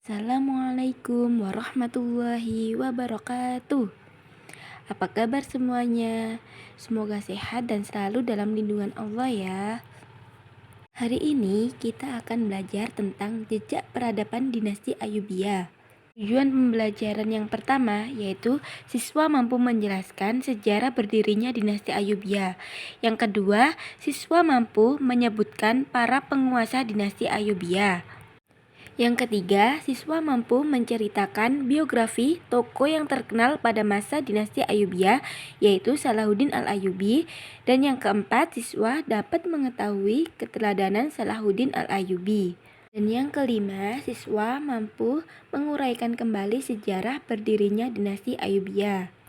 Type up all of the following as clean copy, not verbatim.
Assalamualaikum warahmatullahi wabarakatuh. Apa kabar semuanya? Semoga sehat dan selalu dalam lindungan Allah ya. Hari ini kita akan belajar tentang jejak peradaban dinasti Ayyubiyah. Tujuan pembelajaran yang pertama yaitu siswa mampu menjelaskan sejarah berdirinya dinasti Ayyubiyah. Yang kedua, siswa mampu menyebutkan para penguasa dinasti Ayyubiyah. Yang ketiga, siswa mampu menceritakan biografi tokoh yang terkenal pada masa dinasti Ayyubiyah, yaitu Salahuddin Al-Ayyubi. Dan yang keempat, siswa dapat mengetahui keteladanan Salahuddin Al-Ayyubi. Dan yang kelima, siswa mampu menguraikan kembali sejarah berdirinya dinasti Ayyubiyah.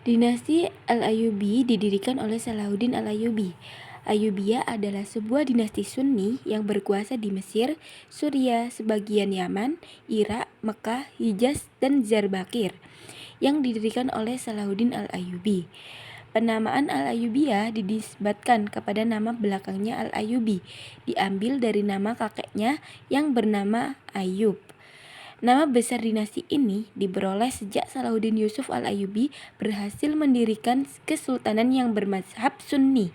Dinasti Al-Ayyubi didirikan oleh Salahuddin Al-Ayyubi. Ayyubiyah adalah sebuah dinasti Sunni yang berkuasa di Mesir, Suriah, sebagian Yaman, Irak, Mekah, Hijaz, dan Diyarbakir, yang didirikan oleh Salahuddin Al-Ayyubi. Penamaan Al-Ayyubiyah dinisbatkan kepada nama belakangnya Al-Ayyubi, diambil dari nama kakeknya yang bernama Ayyub. Nama besar dinasti ini diperoleh sejak Salahuddin Yusuf Al-Ayyubi berhasil mendirikan kesultanan yang bermazhab Sunni,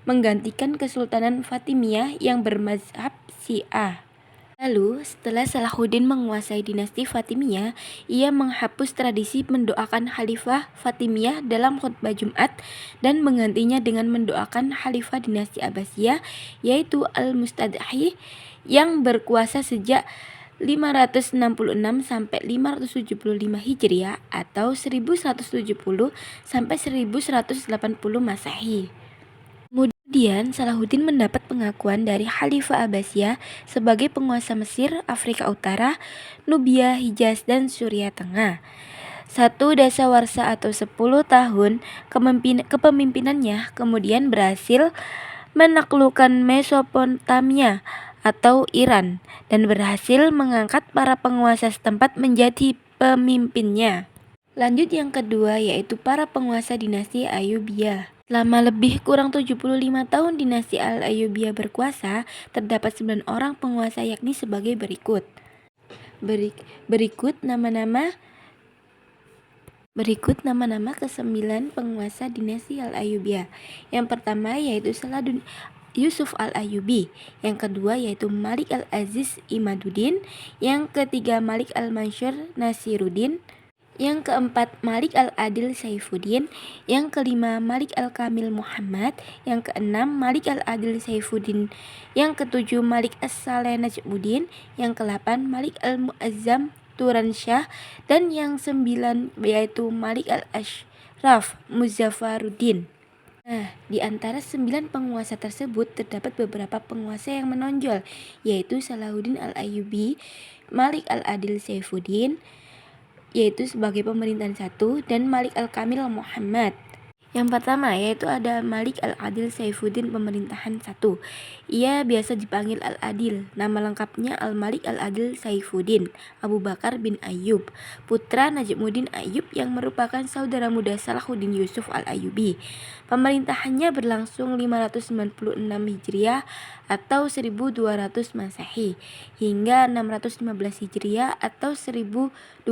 menggantikan Kesultanan Fatimiyah yang bermazhab Syiah. Lalu, setelah Salahuddin menguasai dinasti Fatimiyah, ia menghapus tradisi mendoakan Khalifah Fatimiyah dalam khutbah Jumat dan menggantinya dengan mendoakan Khalifah dinasti Abbasiyah, yaitu Al-Mustadhi, yang berkuasa sejak 566 sampai 575 Hijriah atau 1170 sampai 1180 Masehi. Kemudian Salahuddin mendapat pengakuan dari Khalifah Abbasiyah sebagai penguasa Mesir, Afrika Utara, Nubia, Hijaz, dan Suriah Tengah. Satu dasawarsa atau 10 tahun kepemimpinannya kemudian berhasil menaklukkan Mesopotamia atau Iran dan berhasil mengangkat para penguasa setempat menjadi pemimpinnya. Lanjut yang kedua yaitu para penguasa dinasti Ayyubiyah. Selama lebih kurang 75 tahun dinasti Al-Ayyubiyah berkuasa, terdapat 9 orang penguasa yakni sebagai berikut. Berikut nama-nama ke-9 penguasa dinasti Al-Ayyubiyah. Yang pertama yaitu Salahuddin Yusuf Al-Ayyubi, yang kedua yaitu Malik Al-Aziz Imaduddin, yang ketiga Malik Al-Mansur Nasiruddin, yang keempat Malik Al-Adil Saifuddin, yang kelima Malik Al-Kamil Muhammad, yang keenam Malik Al-Adil Saifuddin, yang ketujuh Malik As-Saleh Najmuddin, yang ke-8 Malik Al-Muazzam Turansyah, dan yang 9 yaitu Malik Al-Ashraf Muzaffaruddin. Nah, di antara 9 penguasa tersebut terdapat beberapa penguasa yang menonjol, yaitu Salahuddin Al-Ayyubi, Malik Al-Adil Saifuddin, yaitu sebagai pemerintahan satu, dan Malik Al-Kamil Muhammad. Yang pertama yaitu ada Malik Al-Adil Saifuddin, pemerintahan 1. Ia biasa dipanggil Al-Adil. Nama lengkapnya Al-Malik Al-Adil Saifuddin Abu Bakar bin Ayyub, putra Najmuddin Ayyub yang merupakan saudara muda Salahuddin Yusuf Al-Ayyubi. Pemerintahannya berlangsung 596 Hijriah atau 1200 Masehi hingga 615 Hijriah atau 1218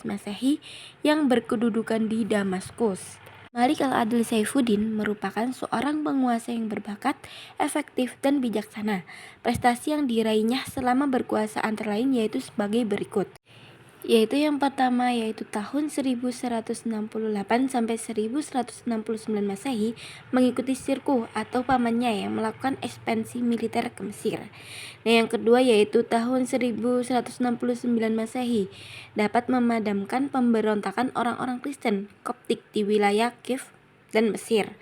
Masehi, yang berkedudukan di Damaskus. Malik Al-Adil Saifuddin merupakan seorang penguasa yang berbakat, efektif, dan bijaksana. Prestasi yang diraihnya selama berkuasa antara lain yaitu sebagai berikut. Yaitu yang pertama yaitu tahun 1168 sampai 1169 Masehi mengikuti Sirkuh atau pamannya yang melakukan ekspansi militer ke Mesir. Nah, yang kedua yaitu tahun 1169 Masehi dapat memadamkan pemberontakan orang-orang Kristen Koptik di wilayah Kiev dan Mesir.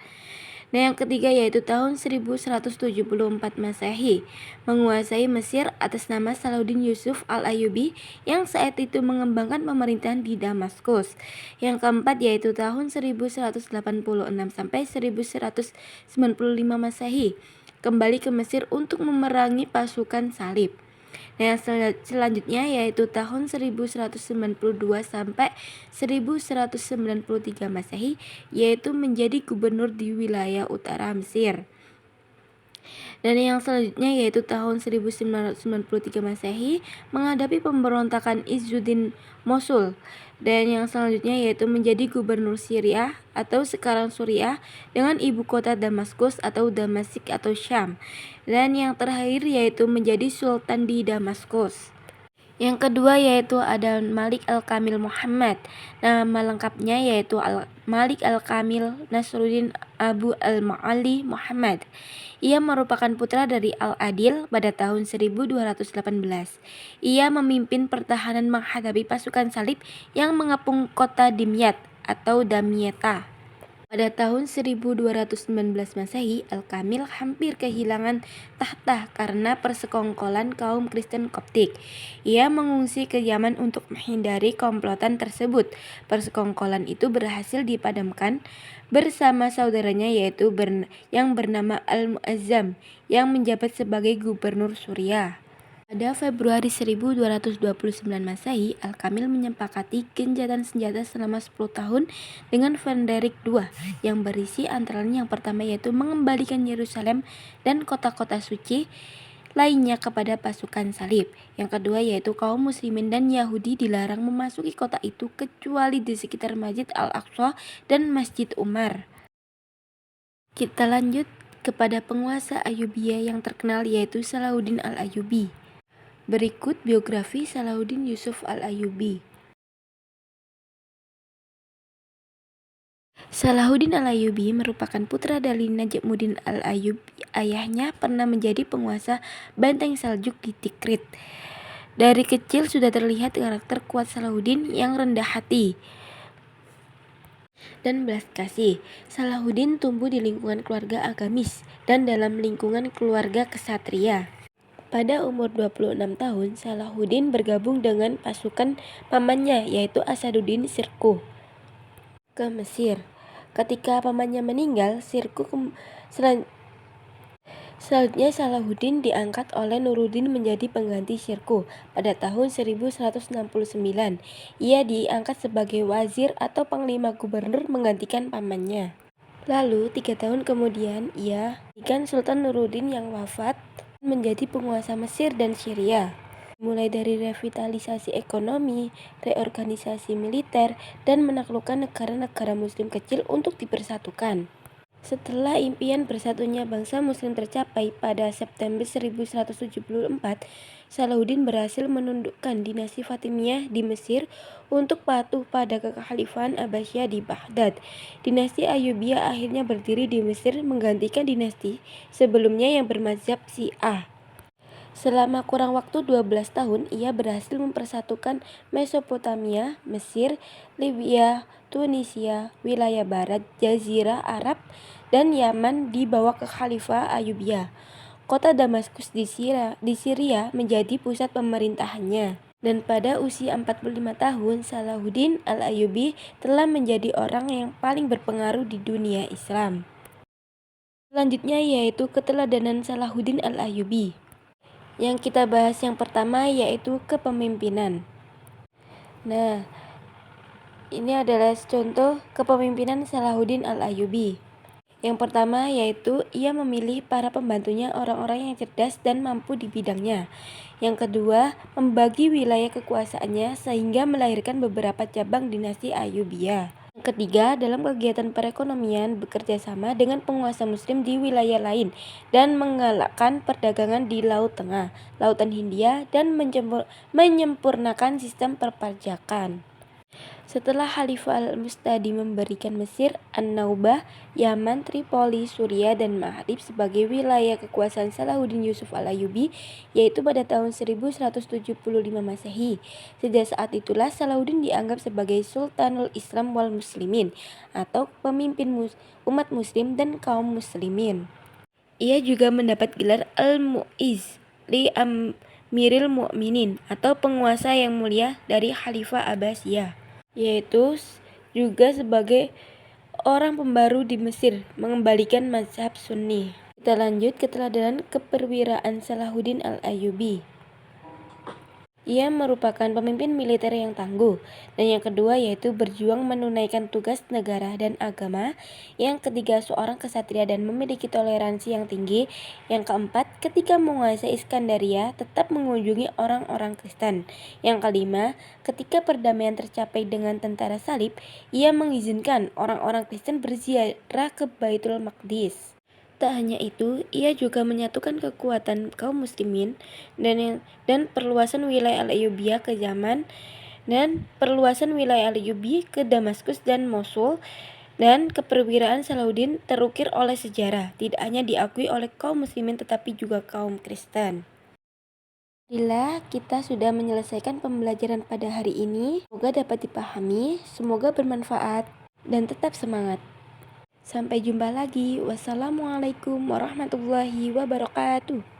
Nah, yang ketiga yaitu tahun 1174 Masehi menguasai Mesir atas nama Salahuddin Yusuf Al-Ayyubi yang saat itu mengembangkan pemerintahan di Damaskus. Yang keempat yaitu tahun 1186 sampai 1195 Masehi kembali ke Mesir untuk memerangi pasukan Salib. Nah, yang selanjutnya yaitu tahun 1192 sampai 1193 Masehi, yaitu menjadi gubernur di wilayah utara Mesir. Dan yang selanjutnya yaitu tahun 1993 Masehi menghadapi pemberontakan Izzuddin Mosul. Dan yang selanjutnya yaitu menjadi gubernur Syria atau sekarang Suriah dengan ibu kota Damaskus atau Damasik atau Syam. Dan yang terakhir yaitu menjadi sultan di Damaskus. Yang kedua yaitu ada Malik Al-Kamil Muhammad. Nama lengkapnya yaitu Malik Al-Kamil Nasruddin Abu Al-Ma'ali Muhammad. Ia merupakan putra dari Al-Adil pada tahun 1218. Ia memimpin pertahanan menghadapi pasukan salib yang mengepung kota Dimyat atau Damietta. Pada tahun 1219 Masehi, Al-Kamil hampir kehilangan tahta karena persekongkolan kaum Kristen Koptik. Ia mengungsi ke Yaman untuk menghindari komplotan tersebut. Persekongkolan itu berhasil dipadamkan bersama saudaranya yaitu yang bernama Al-Mu'azzam yang menjabat sebagai gubernur Suriah. Pada Februari 1229 Masehi, Al-Kamil menyepakati gencatan senjata selama 10 tahun dengan Frederick II yang berisi antara lain yang pertama yaitu mengembalikan Yerusalem dan kota-kota suci lainnya kepada pasukan salib. Yang kedua yaitu kaum muslimin dan Yahudi dilarang memasuki kota itu kecuali di sekitar Masjid Al-Aqsa dan Masjid Umar. Kita lanjut kepada penguasa Ayyubiyah yang terkenal yaitu Salahuddin Al-Ayyubi. Berikut biografi Salahuddin Yusuf Al-Ayyubi. Salahuddin Al-Ayyubi merupakan putra dari Najmuddin Al-Ayyubi. Ayahnya pernah menjadi penguasa benteng Saljuk di Tikrit. Dari kecil sudah terlihat karakter kuat Salahuddin yang rendah hati dan belas kasih. Salahuddin tumbuh di lingkungan keluarga agamis dan dalam lingkungan keluarga kesatria. Pada umur 26 tahun, Salahuddin bergabung dengan pasukan pamannya yaitu Asaduddin Sirkuh ke Mesir. Ketika pamannya meninggal, selanjutnya Salahuddin diangkat oleh Nuruddin menjadi pengganti Sirkuh. Pada tahun 1169, ia diangkat sebagai wazir atau panglima gubernur menggantikan pamannya. Lalu 3 tahun kemudian ia digantikan Sultan Nuruddin yang wafat menjadi penguasa Mesir dan Syria, mulai dari revitalisasi ekonomi, reorganisasi militer, dan menaklukkan negara-negara muslim kecil untuk dipersatukan. Setelah impian bersatunya bangsa muslim tercapai pada September 1174, Salahuddin berhasil menundukkan dinasti Fatimiyah di Mesir untuk patuh pada kekhalifahan Abbasiyah di Baghdad. Dinasti Ayyubiyah akhirnya berdiri di Mesir menggantikan dinasti sebelumnya yang bermazhab Syiah. Selama kurang waktu 12 tahun, ia berhasil mempersatukan Mesopotamia, Mesir, Libya, Tunisia, wilayah barat, Jazirah Arab, dan Yaman di bawah Khalifah Ayyubiyah. Kota Damaskus di Syria menjadi pusat pemerintahannya. Dan pada usia 45 tahun, Salahuddin Al-Ayyubi telah menjadi orang yang paling berpengaruh di dunia Islam. Selanjutnya yaitu keteladanan Salahuddin Al-Ayyubi. Yang kita bahas yang pertama yaitu kepemimpinan. Nah, ini adalah contoh kepemimpinan Salahuddin Al-Ayyubi. Yang pertama yaitu ia memilih para pembantunya orang-orang yang cerdas dan mampu di bidangnya. Yang kedua, membagi wilayah kekuasaannya sehingga melahirkan beberapa cabang dinasti Ayyubiyah. Yang ketiga, dalam kegiatan perekonomian bekerja sama dengan penguasa muslim di wilayah lain dan menggalakkan perdagangan di Laut Tengah, Lautan Hindia, dan menyempurnakan sistem perpajakan. Setelah Khalifah Al-Mustadi memberikan Mesir, An-Naubah, Yaman, Tripoli, Suria, dan Ma'rib sebagai wilayah kekuasaan Salahuddin Yusuf Al-Ayyubi, yaitu pada tahun 1175 Masehi. Sejak saat itulah Salahuddin dianggap sebagai Sultanul Islam wal Muslimin, atau pemimpin umat muslim dan kaum muslimin. Ia juga mendapat gelar Al-Mu'izz li Amiril Mu'minin, atau penguasa yang mulia dari Khalifah Abbasiyah, yaitu juga sebagai orang pembaru di Mesir, mengembalikan mazhab Sunni. Kita lanjut keteladanan keperwiraan Salahuddin Al-Ayyubi. Ia merupakan pemimpin militer yang tangguh, dan yang kedua yaitu berjuang menunaikan tugas negara dan agama. Yang ketiga, seorang kesatria dan memiliki toleransi yang tinggi. Yang keempat, ketika menguasai Iskandaria, tetap mengunjungi orang-orang Kristen. Yang kelima, ketika perdamaian tercapai dengan tentara salib, ia mengizinkan orang-orang Kristen berziarah ke Baitul Maqdis. Tak hanya itu, ia juga menyatukan kekuatan kaum muslimin dan perluasan wilayah Al-Ayyubiyah ke Yaman dan perluasan wilayah Al-Ayyubi ke Damaskus dan Mosul, dan keperwiraan Salahuddin terukir oleh sejarah, tidak hanya diakui oleh kaum muslimin tetapi juga kaum Kristen. Alhamdulillah, kita sudah menyelesaikan pembelajaran pada hari ini. Semoga dapat dipahami, semoga bermanfaat, dan tetap semangat. Sampai jumpa lagi. Wassalamualaikum warahmatullahi wabarakatuh.